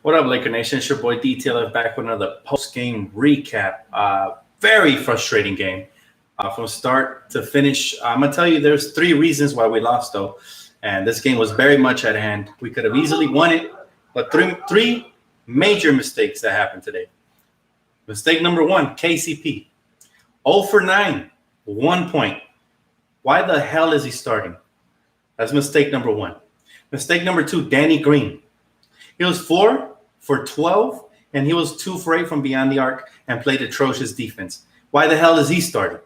What up, Laker Nation? It's your boy DTLF back with another post-game recap. Very frustrating game from start to finish. I'm going to tell you there's three reasons why we lost, though. And this game was very much at hand. We could have easily won it, but three major mistakes that happened today. Mistake number one, KCP. 0 for 9, 1 point. Why the hell is he starting? That's mistake number one. Mistake number two, Danny Green. He was 4 for 12, and he was 2 for 8 from beyond the arc and played atrocious defense. Why the hell is he starting?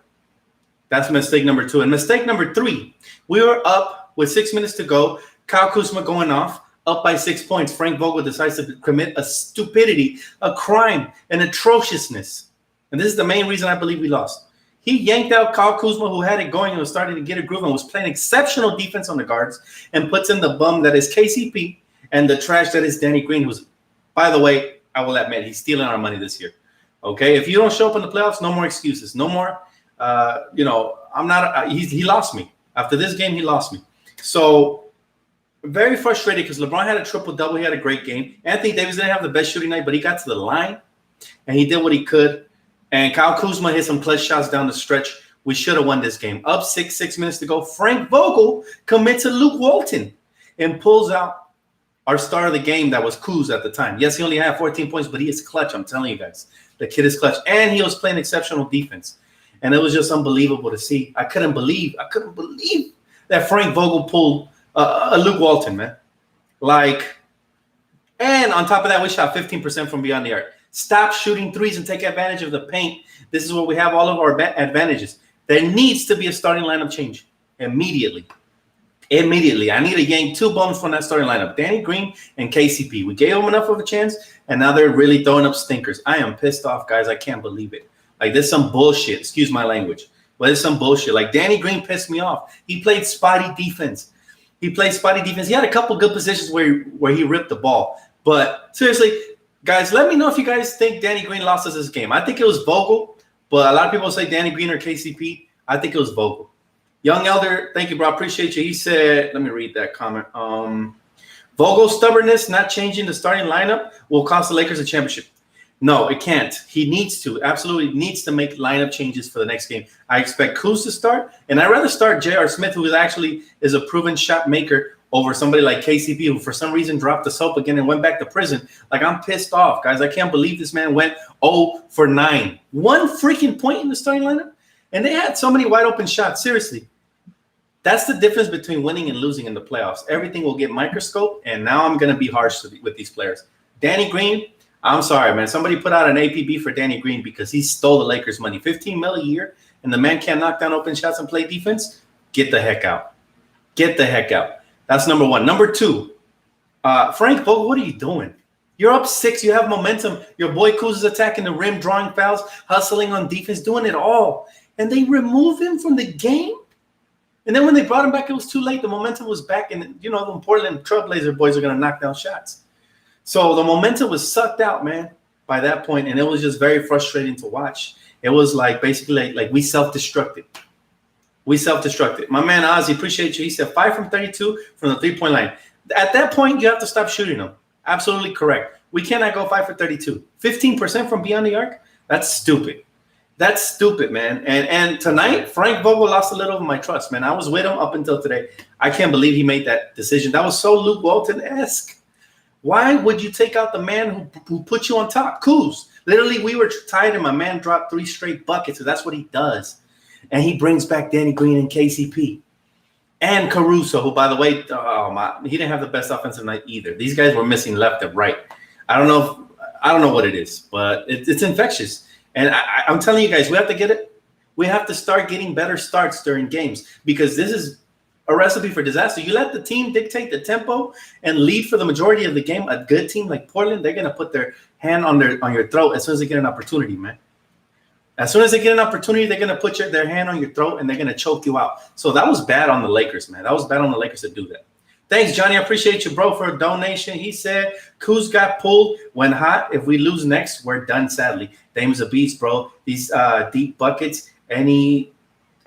That's mistake number two. And mistake number three, we were up with 6 minutes to go. Kyle Kuzma going off, up by 6 points. Frank Vogel decides to commit a stupidity, a crime, an atrociousness. And this is the main reason I believe we lost. He yanked out Kyle Kuzma, who had it going and was starting to get a groove and was playing exceptional defense on the guards, and puts in the bum that is KCP and the trash that is Danny Green, who's, by the way, I will admit, he's stealing our money this year. Okay, if you don't show up in the playoffs, no more excuses. No more, I'm not, he lost me. After this game, he lost me. So, very frustrated because LeBron had a triple-double. He had a great game. Anthony Davis didn't have the best shooting night, but he got to the line, and he did what he could. And Kyle Kuzma hit some clutch shots down the stretch. We should have won this game. Up 6 minutes to go. Frank Vogel commits to Luke Walton and pulls out our star of the game that was Kuz at the time. Yes, he only had 14 points, but he is clutch. I'm telling you guys. The kid is clutch. And he was playing exceptional defense. And it was just unbelievable to see. I couldn't believe that Frank Vogel pulled a Luke Walton, man. And on top of that, we shot 15% from beyond the arc. Stop shooting threes and take advantage of the paint. This is where we have all of our advantages. There needs to be a starting lineup change immediately. I need to yank 2 bums from that starting lineup, Danny Green and KCP. We gave them enough of a chance, and now they're really throwing up stinkers. I am pissed off, guys. I can't believe it. Like, there's some bullshit. Excuse my language. But there's some bullshit. Like, Danny Green pissed me off. He played spotty defense. He had a couple good positions where he ripped the ball. But seriously, guys, let me know if you guys think Danny Green lost us this game. I think it was Vogel, but a lot of people say Danny Green or KCP. I think it was Vogel. Young Elder, thank you, bro. Appreciate you. He said, let me read that comment. Vogel's stubbornness, not changing the starting lineup, will cost the Lakers a championship. No, it can't. He needs to, absolutely needs to make lineup changes for the next game. I expect Kuz to start, and I'd rather start J.R. Smith, who is a proven shot maker, over somebody like KCP, who for some reason dropped the soap again and went back to prison. Like, I'm pissed off, guys. I can't believe this man went 0 for 9. 1 freaking point in the starting lineup, and they had so many wide open shots. Seriously. That's the difference between winning and losing in the playoffs. Everything will get microscope, and now I'm going to be harsh with these players. Danny Green, I'm sorry, man. Somebody put out an APB for Danny Green because he stole the Lakers' money. $15 million a year, and the man can't knock down open shots and play defense? Get the heck out. Get the heck out. That's number one. Number two, Frank Vogel, what are you doing? You're up 6. You have momentum. Your boy Kuz is attacking the rim, drawing fouls, hustling on defense, doing it all. And they remove him from the game? And then when they brought him back, it was too late. The momentum was back, and the Portland Trailblazer boys are going to knock down shots. So the momentum was sucked out, man, by that point, and it was just very frustrating to watch. It was like basically like we self-destructed. My man Ozzy, appreciate you. He said 5 from 32 from the three-point line. At that point, you have to stop shooting them. Absolutely correct. We cannot go 5 for 32. 15% from beyond the arc? That's stupid. That's stupid, man. And tonight, Frank Vogel lost a little of my trust, man. I was with him up until today. I can't believe he made that decision. That was so Luke Walton-esque. Why would you take out the man who put you on top? Kuz. Literally, we were tied, and my man dropped 3 straight buckets, so that's what he does. And he brings back Danny Green and KCP. And Caruso, who, by the way, he didn't have the best offensive night either. These guys were missing left and right. I don't know what it is, but it's infectious. And I'm telling you guys, we have to get it. We have to start getting better starts during games, because this is a recipe for disaster. You let the team dictate the tempo and lead for the majority of the game. A good team like Portland, they're going to put their hand on your throat as soon as they get an opportunity, man. As soon as they get an opportunity, they're going to put their hand on your throat, and they're going to choke you out. So that was bad on the Lakers, man. That was bad on the Lakers to do that. Thanks, Johnny. I appreciate you, bro, for a donation. He said, Kuz got pulled when hot. If we lose next, we're done, sadly. Dame's a beast, bro. These deep buckets, any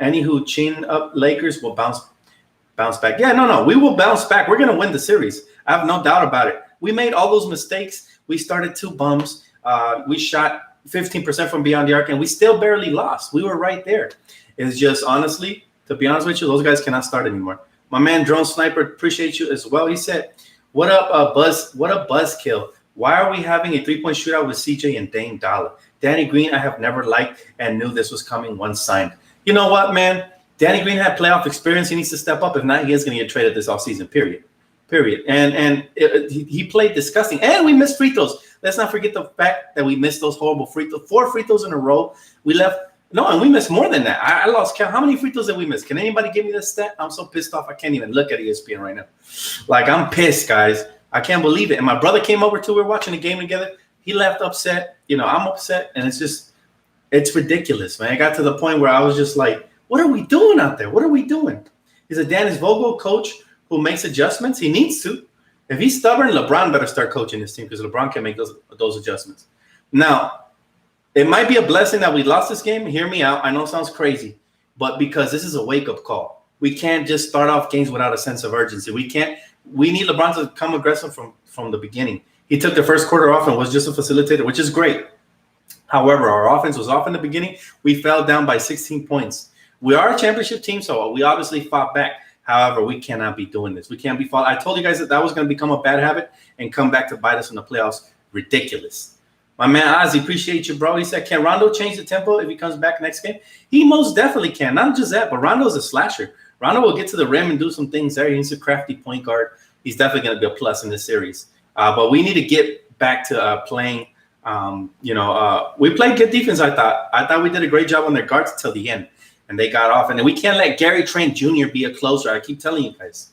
who chin up Lakers will bounce back. Yeah, no. We will bounce back. We're going to win the series. I have no doubt about it. We made all those mistakes We started 2 bums. We shot 15% from beyond the arc, and we still barely lost. We were right there. It's just, honestly, to be honest with you, those guys cannot start anymore. My man, Drone Sniper, appreciate you as well. He said, what up, Buzz? What a buzzkill. Why are we having a 3-point shootout with CJ and Dame Dollar? Danny Green, I have never liked and knew this was coming once signed. You know what, man? Danny Green had playoff experience. He needs to step up. If not, he is going to get traded this offseason, period. And he played disgusting. And we missed free throws. Let's not forget the fact that we missed those horrible free throws. 4 free throws in a row. We left. No, and we missed more than that. I lost count. How many free throws did we miss? Can anybody give me this stat? I'm so pissed off. I can't even look at ESPN right now. Like, I'm pissed, guys. I can't believe it. And my brother came over too. We were watching the game together. He left upset. You know, I'm upset. And it's ridiculous, man. It got to the point where I was just like, what are we doing out there? What are we doing? Is it Dennis Vogel, coach, who makes adjustments? He needs to. If he's stubborn, LeBron better start coaching this team because LeBron can make those adjustments. Now, it might be a blessing that we lost this game. Hear me out. I know it sounds crazy, but because this is a wake-up call. We can't just start off games without a sense of urgency. We need LeBron to come aggressive from the beginning. He took the first quarter off and was just a facilitator, which is great. However, our offense was off in the beginning. We fell down by 16 points. We are a championship team, so we obviously fought back. However, we cannot be doing this. We can't be fought. I told you guys that was going to become a bad habit and come back to bite us in the playoffs. Ridiculous. My man Ozzy, appreciate you, bro. He said, can Rondo change the tempo if he comes back next game? He most definitely can. Not just that, but Rondo is a slasher. Rondo will get to the rim and do some things there. He's a crafty point guard. He's definitely going to be a plus in this series. But we need to get back to playing. We played good defense, I thought. I thought we did a great job on their guards until the end. And they got off. And then we can't let Gary Trent Jr. be a closer. I keep telling you guys.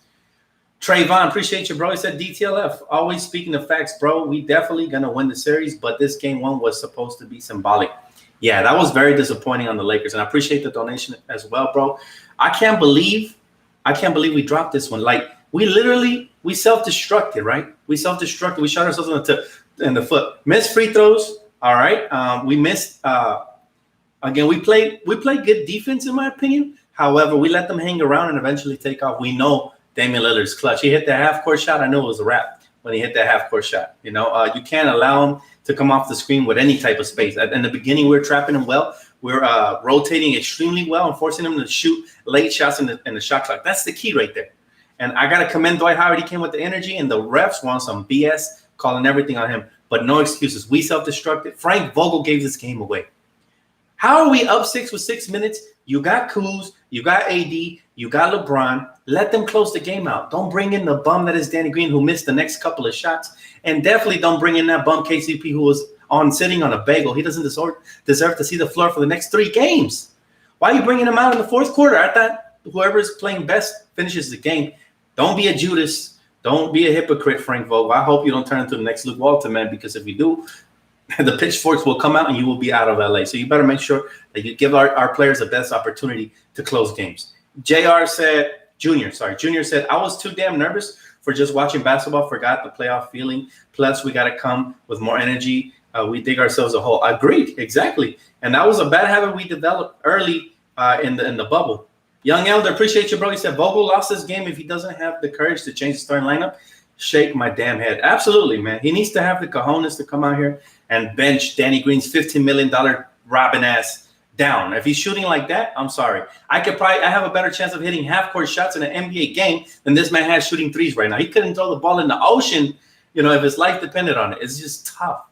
Trayvon, appreciate you, bro. He said, DTLF, always speaking the facts, bro. We definitely going to win the series, but this game 1 was supposed to be symbolic. Yeah, that was very disappointing on the Lakers, and I appreciate the donation as well, bro. I can't believe we dropped this one. Like, we self-destructed, right? We self-destructed. We shot ourselves in the foot. Missed free throws, all right? We missed again, we played good defense, in my opinion. However, we let them hang around and eventually take off. We know Damian Lillard's clutch. He hit the half-court shot. I knew it was a wrap when he hit that half-court shot. You know, you can't allow him to come off the screen with any type of space. In the beginning, we were trapping him well. We were rotating extremely well and forcing him to shoot late shots in the shot clock. That's the key right there. And I got to commend Dwight Howard. He came with the energy, and the refs want some BS, calling everything on him. But no excuses. We self-destructed. Frank Vogel gave this game away. How are we up 6 with 6 minutes? You got Kuz, you got AD, you got LeBron. Let them close the game out. Don't bring in the bum that is Danny Green, who missed the next couple of shots. And definitely don't bring in that bum KCP who was sitting on a bagel. He doesn't deserve to see the floor for the next 3 games. Why are you bringing him out in the 4th quarter? I thought whoever is playing best finishes the game. Don't be a Judas. Don't be a hypocrite, Frank Vogel. I hope you don't turn into the next Luke Walton, man, because if you do, the pitchforks will come out and you will be out of LA. So you better make sure that you give our players the best opportunity to close games. Junior said, I was too damn nervous for just watching basketball, forgot the playoff feeling. Plus, we got to come with more energy. We dig ourselves a hole. Agreed, exactly. And that was a bad habit we developed early in the bubble. Young Elder, appreciate you, bro. He said, Vogel lost this game if he doesn't have the courage to change the starting lineup. Shake my damn head. Absolutely, man. He needs to have the cojones to come out here and bench Danny Green's $15 million robbing ass down. If he's shooting like that, I'm sorry. I have a better chance of hitting half-court shots in an NBA game than this man has shooting threes right now. He couldn't throw the ball in the ocean, if his life depended on it. It's just tough.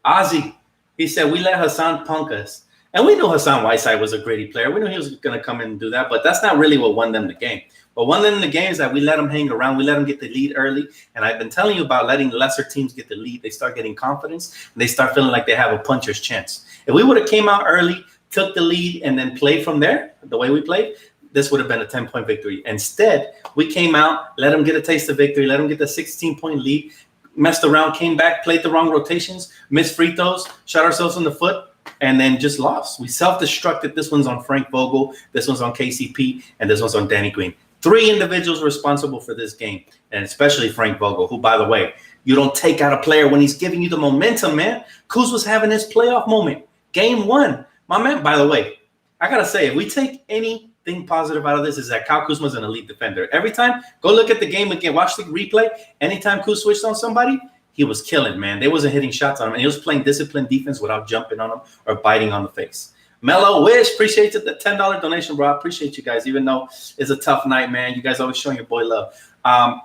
Ozzy, he said, we let Hassan punk us. And we knew Hassan Whiteside was a gritty player. We knew he was going to come in and do that, but that's not really what won them the game. What won them the game is that we let them hang around. We let them get the lead early. And I've been telling you about letting lesser teams get the lead. They start getting confidence, and they start feeling like they have a puncher's chance. If we would have came out early, took the lead, and then played from there, the way we played, this would have been a 10-point victory. Instead, we came out, let them get a taste of victory, let them get the 16-point lead, messed around, came back, played the wrong rotations, missed free throws, shot ourselves in the foot, and then just lost. We self-destructed. This one's on Frank Vogel, this one's on KCP, and this one's on Danny Green. 3 individuals responsible for this game, and especially Frank Vogel, who, by the way, you don't take out a player when he's giving you the momentum, man. Kuz was having his playoff moment. Game 1. My man, by the way, I got to say, if we take anything positive out of this, is that Kyle Kuzma's an elite defender. Every time, go look at the game again, watch the replay. Anytime Kuz switched on somebody, he was killing, man. They wasn't hitting shots on him, and he was playing disciplined defense without jumping on him or biting on the face. Mellow Wish, appreciate the $10 donation, bro. I appreciate you guys, even though it's a tough night, man. You guys always showing your boy love.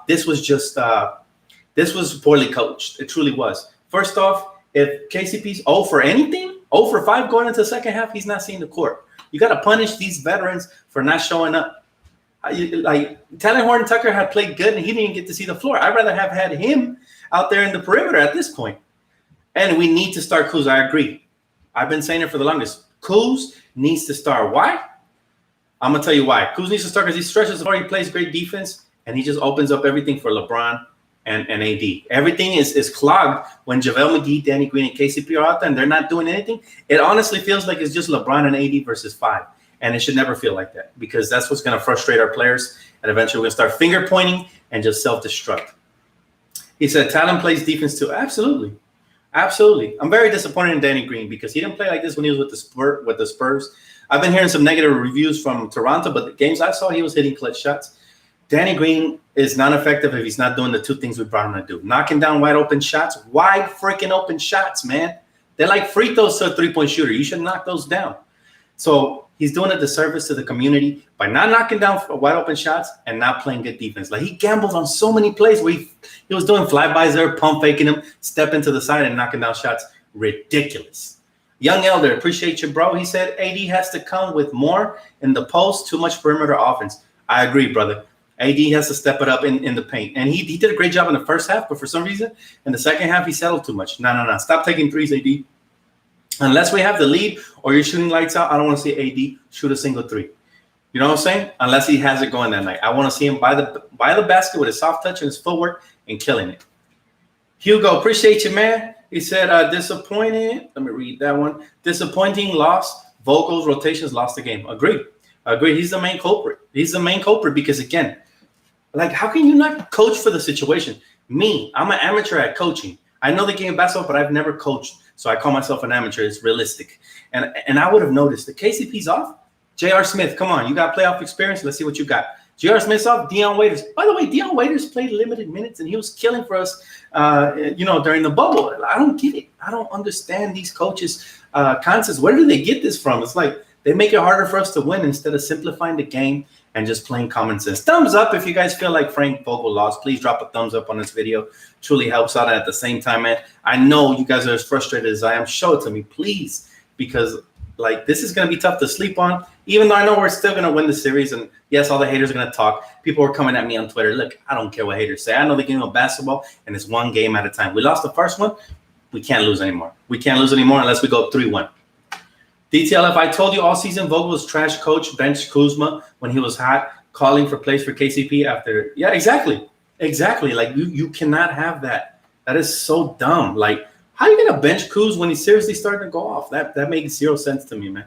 This was poorly coached. It truly was. First off, if KCP's 0 for anything, 0 for 5 going into the second half, he's not seeing the court. You got to punish these veterans for not showing up. Like Tyler Horton Tucker had played good, and he didn't even get to see the floor. I'd rather have had him out there in the perimeter at this point. And we need to start Kuz. I agree. I've been saying it for the longest. Kuz needs to start. Why? I'm going to tell you why. Kuz needs to start because he stretches the floor, he plays great defense, and he just opens up everything for LeBron and AD. Everything is clogged when JaVale McGee, Danny Green, and KCP are out there and they're not doing anything. It honestly feels like it's just LeBron and AD versus 5. And it should never feel like that because that's what's going to frustrate our players. And eventually we're going to start finger pointing and just self-destruct. He said, talent plays defense too. Absolutely. Absolutely. I'm very disappointed in Danny Green because he didn't play like this when he was with the Spurs. I've been hearing some negative reviews from Toronto, but the games I saw, he was hitting clutch shots. Danny Green is not effective if he's not doing the two things we brought him to do. Knocking down wide open shots, wide freaking open shots, man. They're like free throws to a three-point shooter. You should knock those down. So he's doing a disservice to the community by not knocking down wide open shots and not playing good defense. Like he gambled on so many plays where he was doing flybys there, pump faking them, stepping to the side and knocking down shots. Ridiculous. Young Elder, appreciate you, bro. He said AD has to come with more in the post, too much perimeter offense. I agree, brother. AD has to step it up in the paint. And he did a great job in the first half, but for some reason, in the second half, he settled too much. No. Stop taking threes, AD. Unless we have the lead or you're shooting lights out, I don't want to see AD shoot a single three. You know what I'm saying? Unless he has it going that night. I want to see him by the basket with his soft touch and his footwork and killing it. Hugo, appreciate you, man. He said, disappointed. Let me read that one. Disappointing loss. Vogel's rotations lost the game. Agreed. He's the main culprit. He's the main culprit because, again, like, how can you not coach for the situation? Me, I'm an amateur at coaching. I know the game of basketball, but I've never coached. So I call myself an amateur. It's realistic. And I would have noticed the KCP's off. J.R. Smith, come on. You got playoff experience. Let's see what you got. J.R. Smith's off. Dion Waiters. By the way, Dion Waiters played limited minutes, and he was killing for us, during the bubble. I don't get it. I don't understand these coaches' concepts. Where do they get this from? It's like they make it harder for us to win instead of simplifying the game and just playing common sense. Thumbs up if you guys feel like Frank Vogel lost. Please drop a thumbs up on this video. Truly helps out. And at the same time, man, I know you guys are as frustrated as I am. Show it to me, please, because like this is going to be tough to sleep on, even though I know we're still going to win the series. And yes, all the haters are going to talk. People are coming at me on Twitter. Look, I don't care what haters say. I know the game of basketball, and it's one game at a time. We lost the first one. We can't lose anymore. We can't lose anymore unless we go 3-1. DTLF, I told you all season Vogel was trash coach, bench Kuzma when he was hot, calling for plays for KCP after. Yeah, exactly. Like you cannot have that. That is so dumb. Like, how are you going to bench Kuz when he's seriously starting to go off? That makes zero sense to me, man.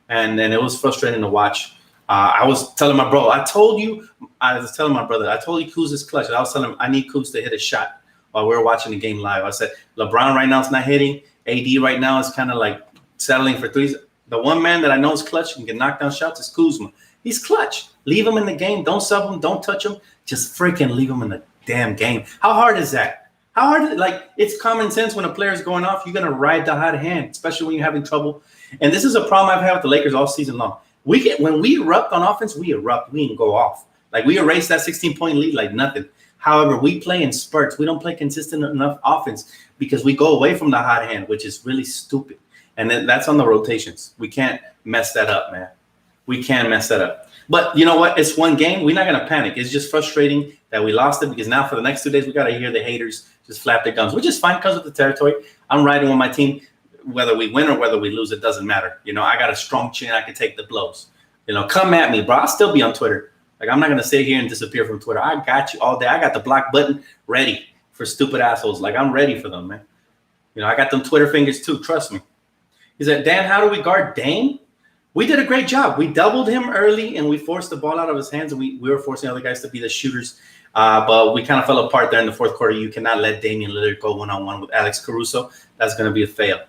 And it was frustrating to watch. I was telling my bro, I told you Kuz is clutch. I was telling him I need Kuz to hit a shot while we were watching the game live. I said, LeBron right now is not hitting. AD right now is kind of like settling for threes. The one man that I know is clutch and can knock down shots is Kuzma. He's clutch. Leave him in the game. Don't sub him. Don't touch him. Just freaking leave him in the damn game. How hard is that? How hard is it? Like, it's common sense when a player's going off, you're going to ride the hot hand, especially when you're having trouble. And this is a problem I've had with the Lakers all season long. When we erupt on offense, we erupt. We can go off. Like, we erase that 16-point lead like nothing. However, we play in spurts. We don't play consistent enough offense because we go away from the hot hand, which is really stupid. And then that's on the rotations. We can't mess that up, man. We can't mess that up. But you know what? It's one game. We're not going to panic. It's just frustrating that we lost it because now for the next 2 days, we got to hear the haters just flap their guns, which is fine because of the territory. I'm riding with my team. Whether we win or whether we lose, it doesn't matter. You know, I got a strong chin. I can take the blows. You know, come at me, bro. I'll still be on Twitter. Like, I'm not going to sit here and disappear from Twitter. I got you all day. I got the block button ready for stupid assholes. Like, I'm ready for them, man. You know, I got them Twitter fingers too. Trust me. He said, Dan, how do we guard Dame? We did a great job. We doubled him early, and we forced the ball out of his hands, and we were forcing other guys to be the shooters. But we kind of fell apart there in the fourth quarter. You cannot let Damian Lillard go one-on-one with Alex Caruso. That's going to be a fail.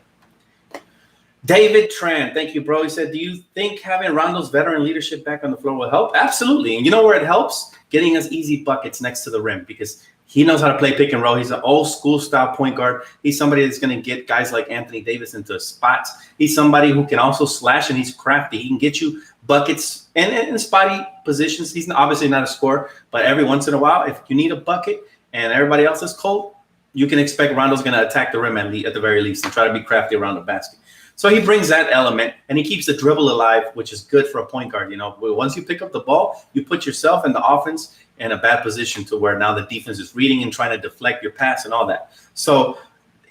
David Tran, thank you, bro. He said, do you think having Rondo's veteran leadership back on the floor will help? Absolutely. And you know where it helps? Getting us easy buckets next to the rim because He knows how to play pick and roll. He's an old school style point guard. He's somebody that's going to get guys like Anthony Davis into spots. He's somebody who can also slash, and he's crafty. He can get you buckets and in spotty positions. He's obviously not a scorer, but every once in a while, if you need a bucket and everybody else is cold, you can expect Rondo's going to attack the rim at the very least and try to be crafty around the basket. So he brings that element, and he keeps the dribble alive, which is good for a point guard. Once you pick up the ball, you put yourself in the offense in a bad position to where now the defense is reading and trying to deflect your pass and all that. So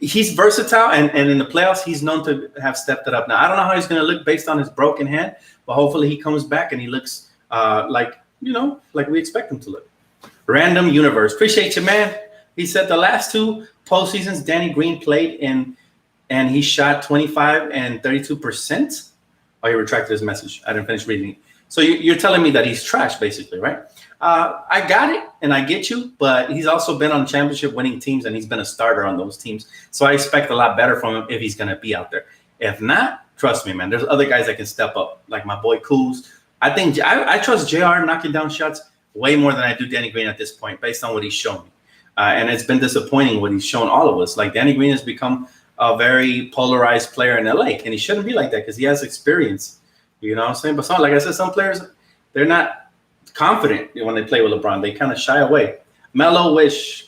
he's versatile, and in the playoffs, he's known to have stepped it up. Now, I don't know how he's going to look based on his broken hand, but hopefully he comes back and he looks like we expect him to look. Random Universe. Appreciate you, man. He said the last 2 postseasons Danny Green played in, and he shot 25 and 32%. Oh, he retracted his message. I didn't finish reading it. So you're telling me that he's trash, basically, right? I got it, and I get you, but he's also been on championship-winning teams, and he's been a starter on those teams. So I expect a lot better from him if he's going to be out there. If not, trust me, man, there's other guys that can step up, like my boy Kuz. I think I trust JR knocking down shots way more than I do Danny Green at this point, based on what he's shown me. And it's been disappointing what he's shown all of us. Like, Danny Green has become a very polarized player in LA, and he shouldn't be like that because he has experience. You know what I'm saying? But like I said, some players, they're not confident when they play with LeBron. They kind of shy away. Mellow Wish,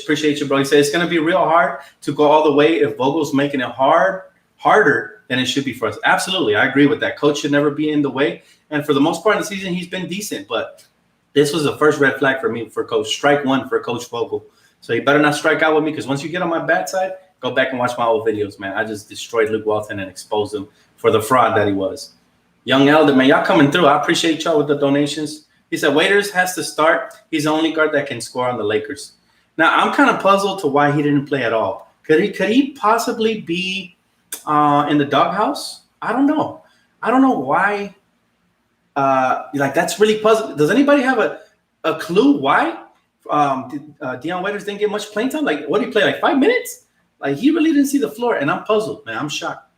appreciate you, bro. He said it's going to be real hard to go all the way if Vogel's making it harder than it should be for us. Absolutely, I agree with that. Coach should never be in the way. And for the most part of the season, he's been decent. But this was the first red flag for me for Coach. Strike 1 for Coach Vogel. So he better not strike out with me, because once you get on my bad side, go back and watch my old videos, man. I just destroyed Luke Walton and exposed him for the fraud that he was. Young Elder, man, y'all coming through. I appreciate y'all with the donations. He said Waiters has to start. He's the only guard that can score on the Lakers. Now, I'm kind of puzzled to why he didn't play at all. Could he possibly be in the doghouse? I don't know. I don't know why. That's really puzzling. Does anybody have a clue why Dion Waiters didn't get much playing time? Like, what did he play, like 5 minutes? Like, he really didn't see the floor, and I'm puzzled, man. I'm shocked.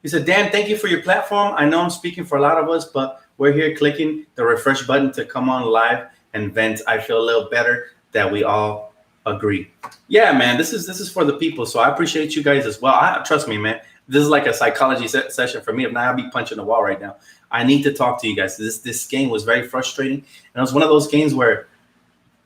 He said, Dan, thank you for your platform. I know I'm speaking for a lot of us, but we're here clicking the refresh button to come on live and vent. I feel a little better that we all agree. Yeah, man, this is for the people, so I appreciate you guys as well. Trust me, man. This is like a psychology session for me. If not, I'll be punching the wall right now. I need to talk to you guys. This game was very frustrating, and it was one of those games where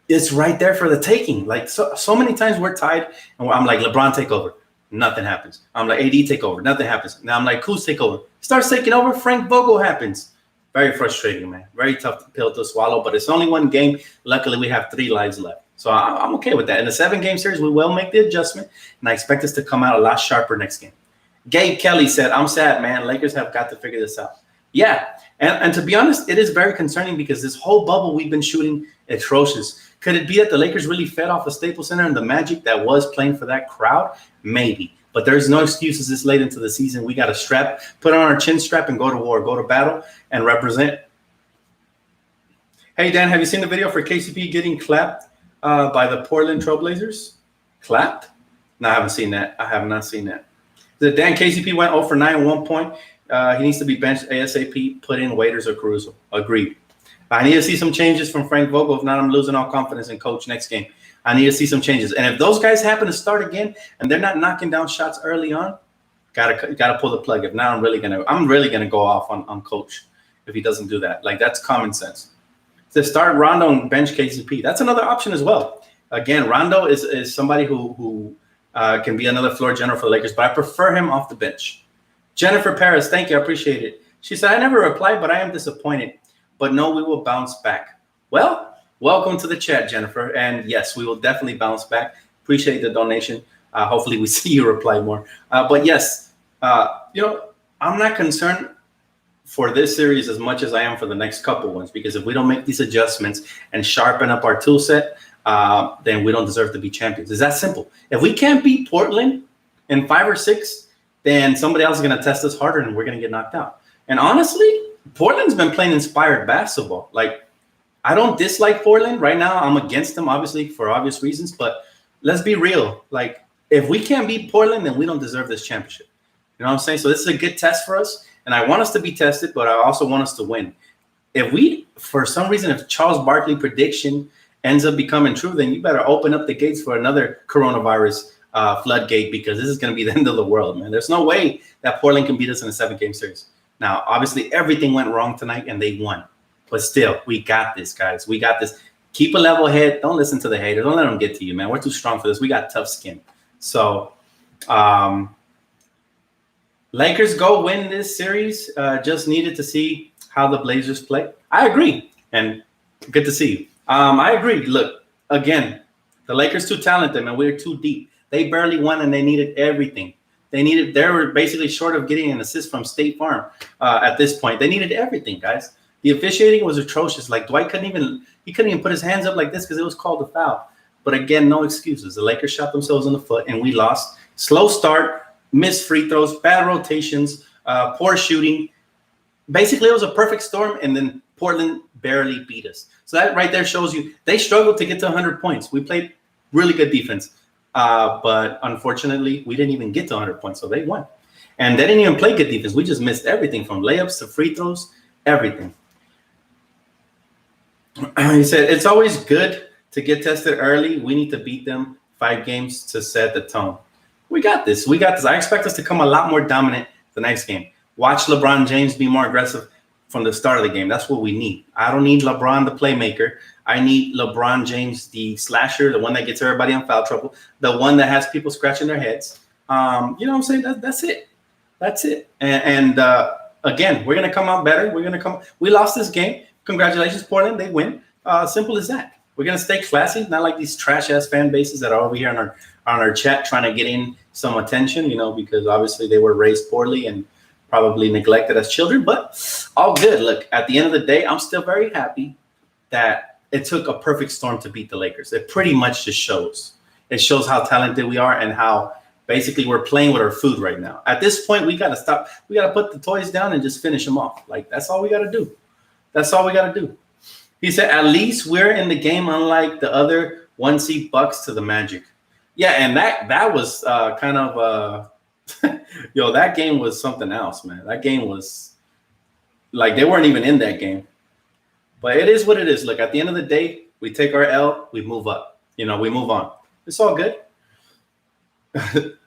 it's right there for the taking. Like, so many times we're tied, and I'm like, LeBron, take over. Nothing happens. I'm like, AD, take over. Nothing happens. Now I'm like, Kuz, take over. Starts taking over. Frank Vogel happens. Very frustrating, man. Very tough pill to swallow, but it's only one game. Luckily, we have 3 lives left. So I'm okay with that. In the 7-game series, we will make the adjustment, and I expect us to come out a lot sharper next game. Gabe Kelly said, I'm sad, man. Lakers have got to figure this out. Yeah, and to be honest, it is very concerning because this whole bubble we've been shooting atrocious. Could it be that the Lakers really fed off a Staples Center and the magic that was playing for that crowd? Maybe. But there's no excuses this late into the season. We got to put on our chin strap and go to war, go to battle, and represent. Hey, Dan, have you seen the video for KCP getting clapped by the Portland Trailblazers? Clapped? No, I haven't seen that. I have not seen that. The Dan, KCP went 0 for 9 at one point. He needs to be benched ASAP, put in Waiters or Caruso. Agreed. I need to see some changes from Frank Vogel. If not, I'm losing all confidence in coach next game. I need to see some changes. And if those guys happen to start again and they're not knocking down shots early on, gotta pull the plug. If not, I'm really gonna go off on coach if he doesn't do that. Like, that's common sense. To start Rondo and bench KCP, that's another option as well. Again, Rondo is somebody who can be another floor general for the Lakers, but I prefer him off the bench. Jennifer Paris, thank you. I appreciate it. She said, I never replied, but I am disappointed. But no, we will bounce back. Well, welcome to the chat, Jennifer. And yes, we will definitely bounce back. Appreciate the donation. Hopefully we see you reply more. But yes, I'm not concerned for this series as much as I am for the next couple ones, because if we don't make these adjustments and sharpen up our tool set, then we don't deserve to be champions. It's that simple. If we can't beat Portland in 5 or 6, then somebody else is going to test us harder and we're going to get knocked out. And honestly, Portland's been playing inspired basketball. Like, I don't dislike Portland right now. I'm against them, obviously, for obvious reasons. But let's be real. Like, if we can't beat Portland, then we don't deserve this championship. You know what I'm saying? So this is a good test for us. And I want us to be tested, but I also want us to win. If we, for some reason, if Charles Barkley prediction ends up becoming true, then you better open up the gates for another coronavirus floodgate, because this is going to be the end of the world, man. There's no way that Portland can beat us in a 7-game series. Now, obviously, everything went wrong tonight, and they won. But still, we got this, guys. We got this. Keep a level head. Don't listen to the haters. Don't let them get to you, man. We're too strong for this. We got tough skin. So, Lakers go win this series. Just needed to see how the Blazers play. I agree, and good to see you. I agree. Look, again, the Lakers too talented, man. We're too deep. They barely won, and they needed everything. They were basically short of getting an assist from State Farm at this point. They needed everything, guys. The officiating was atrocious. Like, Dwight couldn't even put his hands up like this because it was called a foul. But again, no excuses. The Lakers shot themselves in the foot, and we lost. Slow start, missed free throws, bad rotations, poor shooting. Basically, it was a perfect storm, and then Portland barely beat us. So that right there shows you they struggled to get to 100 points. We played really good defense, but unfortunately, we didn't even get to 100 points, so they won. And they didn't even play good defense. We just missed everything from layups to free throws, everything. He said, it's always good to get tested early. We need to beat them 5 games to set the tone. We got this. We got this. I expect us to come a lot more dominant the next game. Watch LeBron James be more aggressive from the start of the game. That's what we need. I don't need LeBron, the playmaker. I need LeBron James, the slasher, the one that gets everybody in foul trouble, the one that has people scratching their heads. You know what I'm saying? That's it. That's it. And again, we're going to come out better. We lost this game. Congratulations, Portland. They win. Simple as that. We're going to stay classy, not like these trash-ass fan bases that are over here on our chat trying to get in some attention, because obviously they were raised poorly and probably neglected as children, but all good. Look, at the end of the day, I'm still very happy that it took a perfect storm to beat the Lakers. It pretty much just shows. It shows how talented we are and how basically we're playing with our food right now. At this point, we got to stop. We got to put the toys down and just finish them off. Like, that's all we got to do. That's all we got to do. He said, at least we're in the game, unlike the other 1-seed Bucks to the Magic. Yeah, and that was kind of that game was something else, man. That game was like they weren't even in that game. But it is what it is. Look, at the end of the day, we take our L, we move up. We move on. It's all good.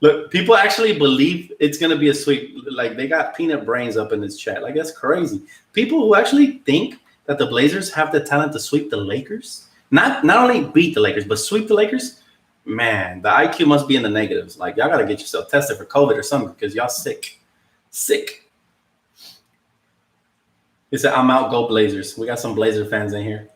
Look, people actually believe it's going to be a sweep. Like, they got peanut brains up in this chat. Like, that's crazy. People who actually think that the Blazers have the talent to sweep the Lakers, not only beat the Lakers, but sweep the Lakers, man, the IQ must be in the negatives. Like, y'all got to get yourself tested for COVID or something because y'all sick. Sick. He said, I'm out, go Blazers. We got some Blazer fans in here.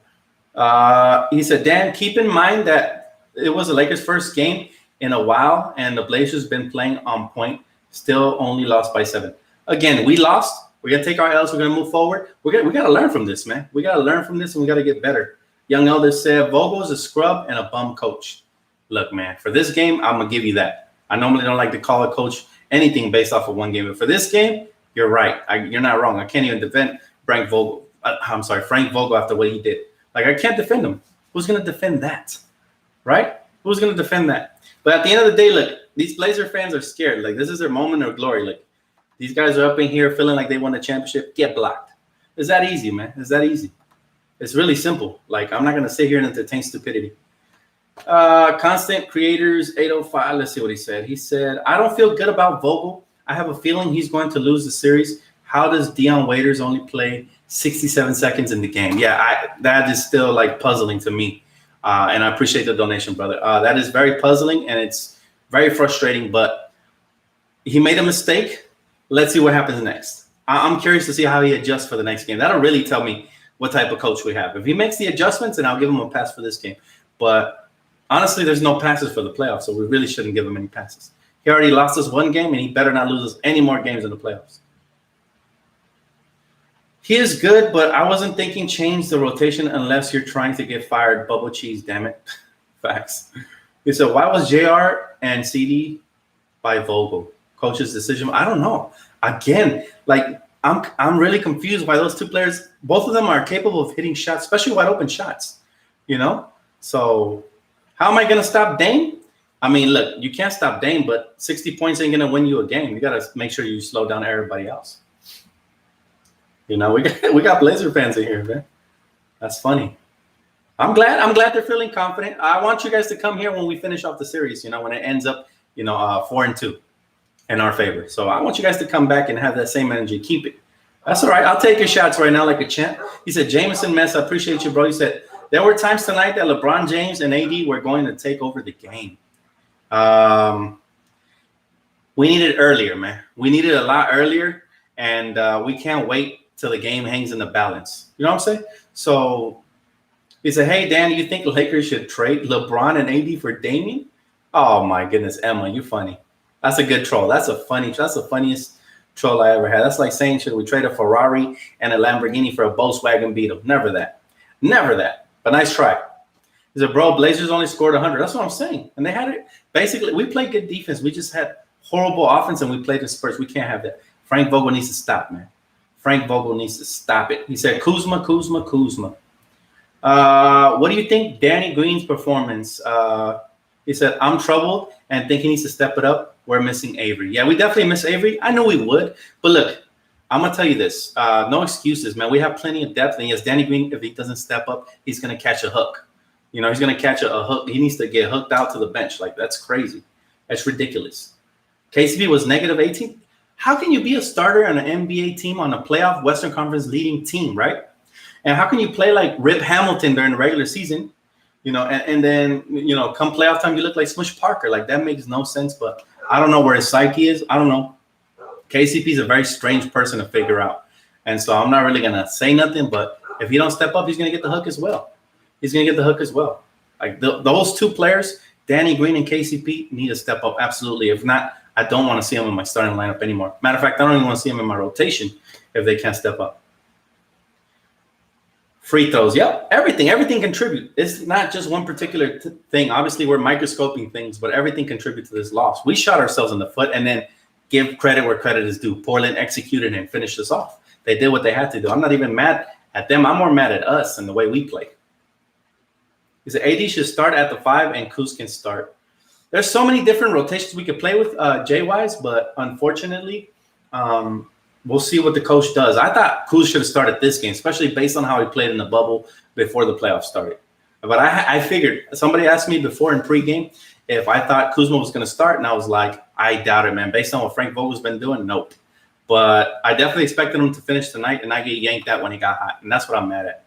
He said, Dan, keep in mind that it was the Lakers' first game in a while, and the Blazers been playing on point, still only lost by 7. Again, we lost. We're going to take our L's. We're going to move forward. We got to learn from this, man. We got to learn from this, and we got to get better. Young Elder said, Vogel's a scrub and a bum coach. Look, man, for this game, I'm going to give you that. I normally don't like to call a coach anything based off of one game. But for this game, you're right. You're not wrong. I can't even defend Frank Vogel after what he did. Like, I can't defend him. Who's going to defend that? Right? Who's going to defend that? But at the end of the day, look, these Blazer fans are scared. Like, this is their moment of glory. Like, these guys are up in here feeling like they won the championship. Get blocked. It's that easy, man. It's that easy. It's really simple. Like, I'm not going to sit here and entertain stupidity. Constant Creators 805. Let's see what he said. He said, I don't feel good about Vogel. I have a feeling he's going to lose the series. How does Dion Waiters only play 67 seconds in the game? Yeah, that is still like puzzling to me. And I appreciate the donation, brother. That is very puzzling and it's very frustrating, but he made a mistake. Let's see what happens next. I'm curious to see how he adjusts for the next game. That'll really tell me what type of coach we have. If he makes the adjustments, then I'll give him a pass for this game. But honestly, there's no passes for the playoffs, so we really shouldn't give him any passes. He already lost us one game, and he better not lose us any more games in the playoffs. He is good, but I wasn't thinking change the rotation unless you're trying to get fired. Bubble cheese, damn it. Facts. He said, why was JR and CD by Vogel? Coach's decision? I don't know. Again, like, I'm really confused why those two players, both of them are capable of hitting shots, especially wide open shots, So how am I going to stop Dame? I mean, look, you can't stop Dame, but 60 points ain't going to win you a game. You got to make sure you slow down everybody else. We got Blazer fans in here, man. That's funny. I'm glad they're feeling confident. I want you guys to come here when we finish off the series. When it ends up 4-2 in our favor. So I want you guys to come back and have that same energy. Keep it. That's all right. I'll take your shots right now like a champ. He said, Jameson Mess, I appreciate you, bro. He said, there were times tonight that LeBron James and AD were going to take over the game. We need it earlier, man. We need it a lot earlier, and we can't wait till the game hangs in the balance. You know what I'm saying? So he said, hey, Dan, you think Lakers should trade LeBron and AD for Damian? Oh, my goodness, Emma, you funny. That's a good troll. That's the funniest troll I ever had. That's like saying, should we trade a Ferrari and a Lamborghini for a Volkswagen Beetle? Never that. Never that. But nice try. He said, bro, Blazers only scored 100. That's what I'm saying. And they had it. Basically, we played good defense. We just had horrible offense, and we played the Spurs. We can't have that. Frank Vogel needs to stop, man. Frank Vogel needs to stop it. He said, Kuzma. What do you think Danny Green's performance? He said, I'm troubled and think he needs to step it up. We're missing Avery. Yeah, we definitely miss Avery. I know we would. But look, I'm going to tell you this. No excuses, man. We have plenty of depth. And yes, Danny Green, if he doesn't step up, he's going to catch a hook. He's going to catch a hook. He needs to get hooked out to the bench. Like, that's crazy. That's ridiculous. KCP was negative 18. How can you be a starter on an NBA team on a playoff Western Conference leading team, right? And how can you play like Rip Hamilton during the regular season, and then, come playoff time, you look like Smush Parker? Like, that makes no sense, but I don't know where his psyche is. I don't know. KCP is a very strange person to figure out. And so I'm not really going to say nothing, but if he don't step up, he's going to get the hook as well. Like those two players, Danny Green and KCP, need to step up. Absolutely. If not, I don't want to see them in my starting lineup anymore. Matter of fact, I don't even want to see them in my rotation if they can't step up. Free throws. Yep. Everything contributes. It's not just one particular thing. Obviously, we're microscoping things, but everything contributes to this loss. We shot ourselves in the foot, and then give credit where credit is due. Portland executed and finished us off. They did what they had to do. I'm not even mad at them. I'm more mad at us and the way we play. He said AD should start at the 5 and Kuz can start. There's so many different rotations we could play with J-Wise, but unfortunately, we'll see what the coach does. I thought Kuz should have started this game, especially based on how he played in the bubble before the playoffs started. But I figured, somebody asked me before in pregame if I thought Kuzma was going to start, and I was like, I doubt it, man. Based on what Frank Vogel's been doing, nope. But I definitely expected him to finish tonight, and I get yanked out when he got hot, and that's what I'm mad at.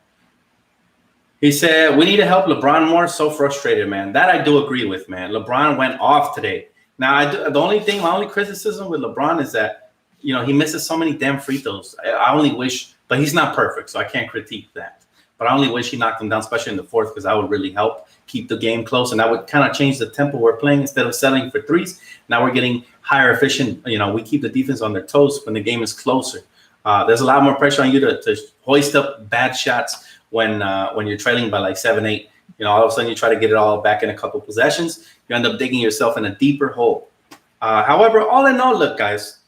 He said, we need to help LeBron more. So frustrated, man. That I do agree with, man. LeBron went off today. Now, my only criticism with LeBron is that, he misses so many damn free throws. I only wish, but he's not perfect, so I can't critique that. But I only wish he knocked them down, especially in the fourth, because that would really help keep the game close, and that would kind of change the tempo we're playing. Instead of settling for threes, now we're getting higher efficient. We keep the defense on their toes when the game is closer. There's a lot more pressure on you to hoist up bad shots when you're trailing by like 7-8. All of a sudden you try to get it all back in a couple possessions. You end up digging yourself in a deeper hole. However, all in all, look, guys,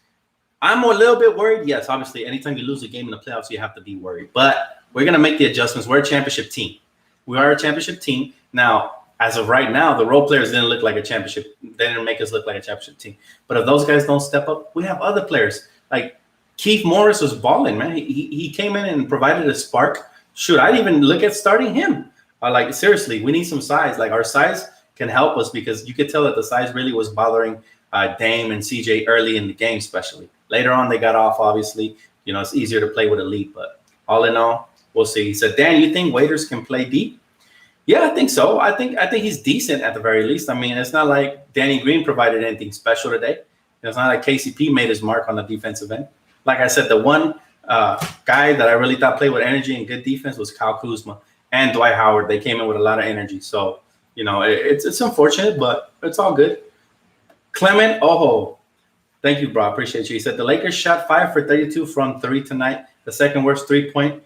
I'm a little bit worried. Yes, obviously, anytime you lose a game in the playoffs, you have to be worried. But we're going to make the adjustments. We're a championship team. We are a championship team. Now, as of right now, the role players didn't look like a championship. They didn't make us look like a championship team. But if those guys don't step up, we have other players. Like Keith Morris was balling, man. He came in and provided a spark. Shoot, I'd even look at starting him. Like, seriously, we need some size. Like, our size can help us, because you could tell that the size really was bothering Dame and CJ early in the game, especially. Later on, they got off, obviously. It's easier to play with elite, but all in all, we'll see. He said, Dan, you think Waiters can play deep? Yeah, I think so. I think he's decent at the very least. I mean, it's not like Danny Green provided anything special today. It's not like KCP made his mark on the defensive end. Like I said, the one guy that I really thought played with energy and good defense was Kyle Kuzma and Dwight Howard. They came in with a lot of energy. So, it's unfortunate, but it's all good. Clement, thank you, bro. I appreciate you. He said the Lakers shot 5 for 32 from 3 tonight, the second worst 3-point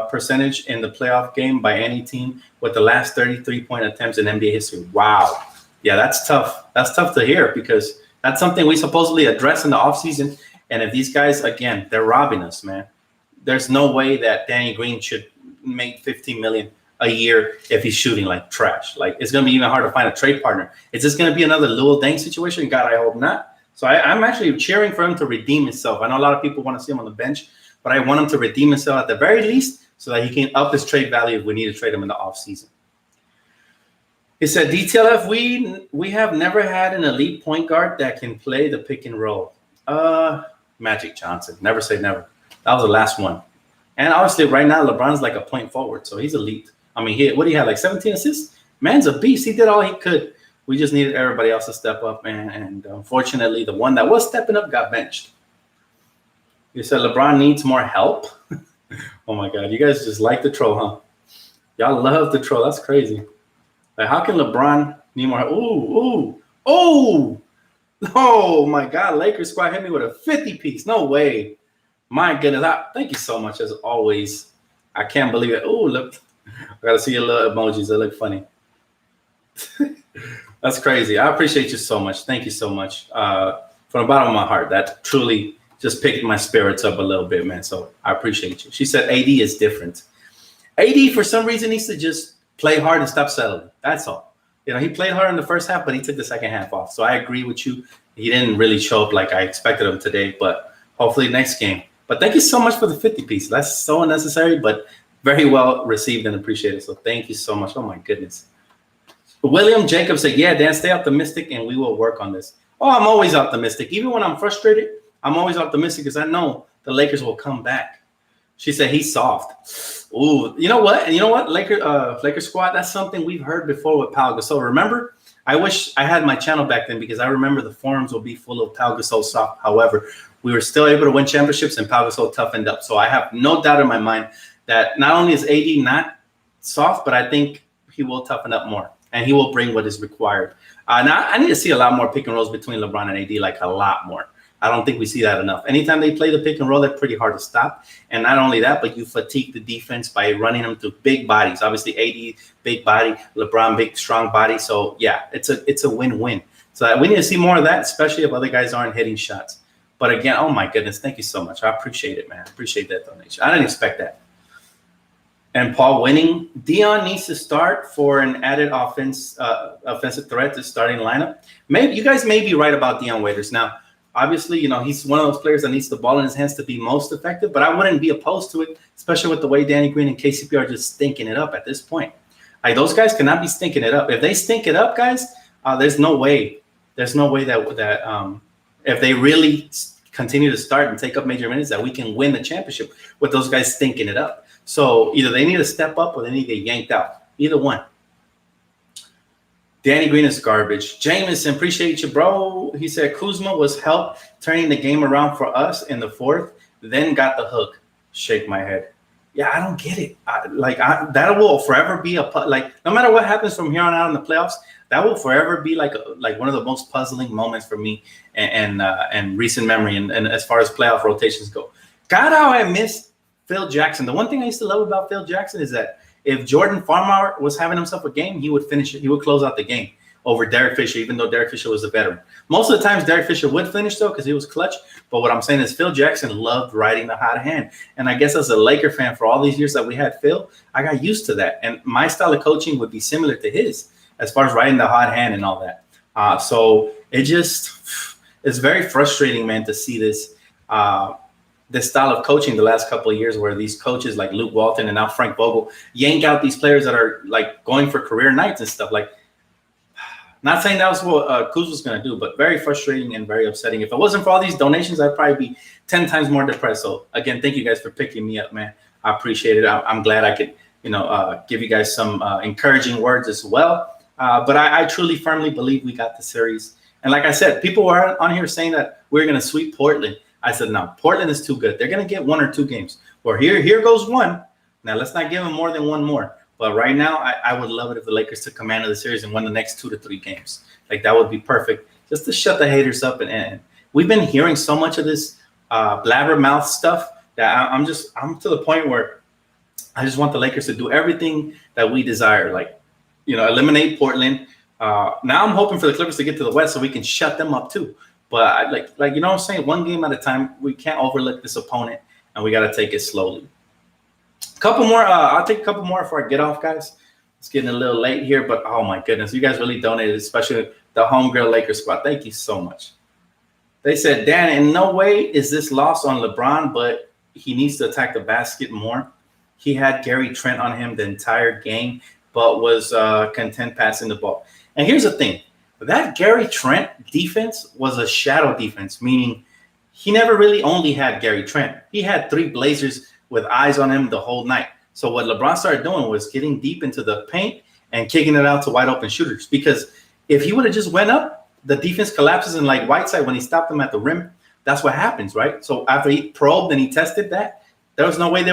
percentage in the playoff game by any team, with the last 33-point attempts in NBA history. Wow. Yeah, that's tough. That's tough to hear, because that's something we supposedly address in the offseason. And if these guys, again, they're robbing us, man. There's no way that Danny Green should make $15 million a year if he's shooting like trash. Like, it's going to be even hard to find a trade partner. Is this going to be another Luol Deng situation? God, I hope not. So I'm actually cheering for him to redeem himself. I know a lot of people want to see him on the bench, but I want him to redeem himself at the very least. so that he can up his trade value if we need to trade him in the offseason. He said, DTLF, we have never had an elite point guard that can play the pick and roll. Magic Johnson. Never say never. That was the last one. And obviously right now LeBron's like a point forward, so he's elite. I mean, what do you have, like 17 assists? Man's a beast. He did all he could. We just needed everybody else to step up, man. And unfortunately, the one that was stepping up got benched. You said LeBron needs more help. Oh my God, you guys just like the troll, huh? Y'all love the troll. That's crazy. Like, how can LeBron need more help? Ooh. Oh my God, Lakers squad hit me with a 50-piece. No way. My goodness. Thank you so much, as always. I can't believe it. Oh, look. I got to see your little emojis. They look funny. That's crazy. I appreciate you so much. Thank you so much. From the bottom of my heart, that truly just picked my spirits up a little bit, man. So I appreciate you. She said AD is different. AD, for some reason, needs to just play hard and stop settling. That's all. You know, he played hard in the first half, but he took the second half off. So I agree with you. He didn't really show up like I expected him today, but hopefully next game. But thank you so much for the 50-piece. That's so unnecessary, but very well received and appreciated. So thank you so much. Oh, my goodness. William Jacobs said, yeah, Dan, stay optimistic and we will work on this. Oh, I'm always optimistic. Even when I'm frustrated, I'm always optimistic because I know the Lakers will come back. She said he's soft. Ooh, you know what? And you know what? Lakers squad, that's something we've heard before with Pau Gasol. Remember, I wish I had my channel back then because I remember the forums will be full of Pau Gasol soft. However, we were still able to win championships and Pau Gasol toughened up. So I have no doubt in my mind that not only is AD not soft, but I think he will toughen up more. And he will bring what is required. Now, I need to see a lot more pick and rolls between LeBron and AD, like a lot more. I don't think we see that enough. Anytime they play the pick and roll, they're pretty hard to stop. And not only that, but you fatigue the defense by running them to big bodies. Obviously, AD, big body, LeBron, big, strong body. So, yeah, it's a win-win. So we need to see more of that, especially if other guys aren't hitting shots. But, again, oh, my goodness, thank you so much. I appreciate it, man. I appreciate that donation. I didn't expect that. And Paul winning. Dion needs to start for an added offensive threat to starting lineup. Maybe you guys may be right about Dion Waiters. Now, obviously, you know, he's one of those players that needs the ball in his hands to be most effective, but I wouldn't be opposed to it, especially with the way Danny Green and KCP are just stinking it up at this point. Like, those guys cannot be stinking it up. If they stink it up, guys, there's no way that if they really continue to start and take up major minutes that we can win the championship with those guys stinking it up. So either they need to step up or they need to get yanked out. Either one. Danny Green is garbage. Jameson, appreciate you, bro. He said Kuzma was help turning the game around for us in the fourth, then got the hook. Shake my head. Yeah, I don't get it. That will forever be no matter what happens from here on out in the playoffs, that will forever be like one of the most puzzling moments for me and recent memory and as far as playoff rotations go. God, how I miss Phil Jackson. The one thing I used to love about Phil Jackson is that if Jordan Farmar was having himself a game, he would finish it. He would close out the game over Derek Fisher, even though Derek Fisher was a veteran. Most of the times, Derek Fisher would finish, though, because he was clutch. But what I'm saying is Phil Jackson loved riding the hot hand. And I guess as a Laker fan for all these years that we had Phil, I got used to that. And my style of coaching would be similar to his as far as riding the hot hand and all that. So it's very frustrating, man, to see this style of coaching the last couple of years where these coaches like Luke Walton and now Frank Vogel yank out these players that are like going for career nights and stuff. Like, not saying that was what Kuzma was going to do, but very frustrating and very upsetting. If it wasn't for all these donations, I'd probably be 10 times more depressed. So again, thank you guys for picking me up, man. I appreciate it. I'm glad I could, give you guys some encouraging words as well. But I truly, firmly believe we got the series. And like I said, people were on here saying that we're going to sweep Portland. I said, no, Portland is too good. They're going to get 1 or 2 games. Well, here goes 1. Now, let's not give them more than 1 more. But right now, I would love it if the Lakers took command of the series and won the next 2 to 3 games. Like, that would be perfect just to shut the haters up. And we've been hearing so much of this blabbermouth stuff that I'm to the point where I just want the Lakers to do everything that we desire. Like, eliminate Portland. Now I'm hoping for the Clippers to get to the West so we can shut them up too. But like you know what I'm saying? 1 game at a time. We can't overlook this opponent, and we got to take it slowly. Couple more. I'll take a couple more before I get off, guys. It's getting a little late here, but oh my goodness, you guys really donated, especially the Homegirl Lakers squad. Thank you so much. They said, Dan, in no way is this loss on LeBron, but he needs to attack the basket more. he had Gary Trent on him the entire game, but was content passing the ball. And here's the thing. That Gary Trent defense was a shadow defense, meaning he never really only had Gary Trent. He had 3 Blazers with eyes on him the whole night. So what LeBron started doing was getting deep into the paint and kicking it out to wide open shooters. Because if he would have just went up, the defense collapses. And like Whiteside, when he stopped him at the rim, that's what happens, right? So after he probed and he tested that, there was no way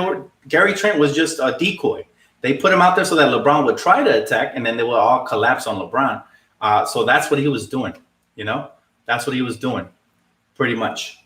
Gary Trent was just a decoy. They put him out there so that LeBron would try to attack, and then they would all collapse on LeBron. So that's what he was doing, That's what he was doing, pretty much.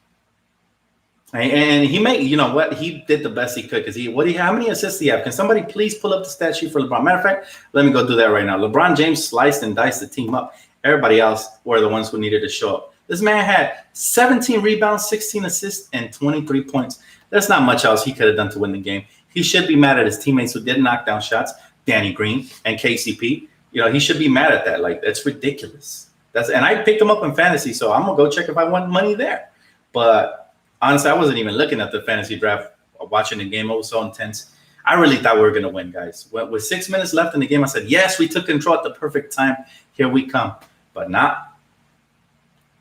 And he made, he did the best he could because how many assists did he have? Can somebody please pull up the stat sheet for LeBron? Matter of fact, let me go do that right now. LeBron James sliced and diced the team up. Everybody else were the ones who needed to show up. This man had 17 rebounds, 16 assists, and 23 points. There's not much else he could have done to win the game. He should be mad at his teammates who did knock down shots, Danny Green and KCP. He should be mad at that. Like, that's ridiculous. And I picked him up in fantasy, so I'm gonna go check if I won money there. But honestly, I wasn't even looking at the fantasy draft, watching the game. It was so intense. I really thought we were gonna win, guys. With 6 minutes left in the game, I said, yes, we took control at the perfect time. Here we come. But not.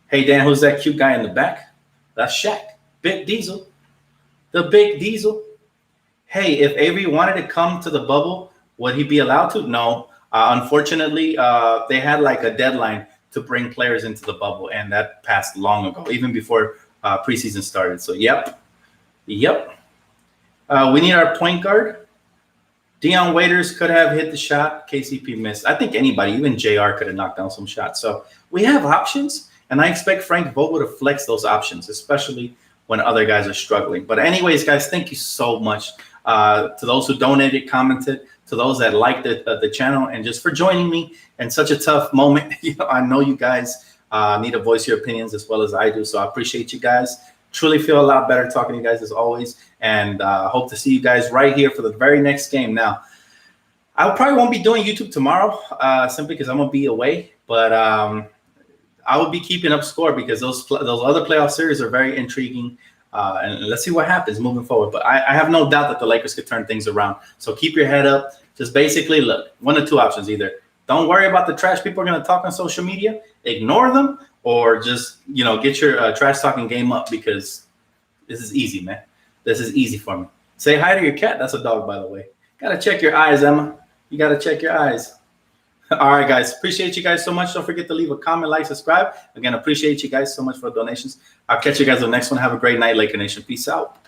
Hey, Dan, who's that cute guy in the back? That's Shaq. Big Diesel. The Big Diesel. Hey, if Avery wanted to come to the bubble, would he be allowed to? No. Unfortunately, they had like a deadline to bring players into the bubble, and that passed long ago, even before preseason started. So, yep. We need our point guard. Dion Waiters could have hit the shot. KCP missed. I think anybody, even JR, could have knocked down some shots. So we have options, and I expect Frank Vogel to flex those options, especially when other guys are struggling. But anyways, guys, thank you so much to those who donated, commented, to those that liked the channel, and just for joining me in such a tough moment. I know you guys need to voice your opinions as well as I do, so I appreciate you guys. Truly feel a lot better talking to you guys as always, and hope to see you guys right here for the very next game. Now, I probably won't be doing YouTube tomorrow simply because I'm going to be away, but I will be keeping up score because those other playoff series are very intriguing. And let's see what happens moving forward. But I have no doubt that the Lakers could turn things around. So keep your head up. Just basically look, 1 or 2 options. Either don't worry about the trash people are going to talk on social media, ignore them, or just, get your trash talking game up because this is easy, man. This is easy for me. Say hi to your cat. That's a dog, by the way. Got to check your eyes, Emma. You got to check your eyes. All right, guys. Appreciate you guys so much. Don't forget to leave a comment, like, subscribe. Again, appreciate you guys so much for the donations. I'll catch you guys on the next one. Have a great night, Laker Nation. Peace out.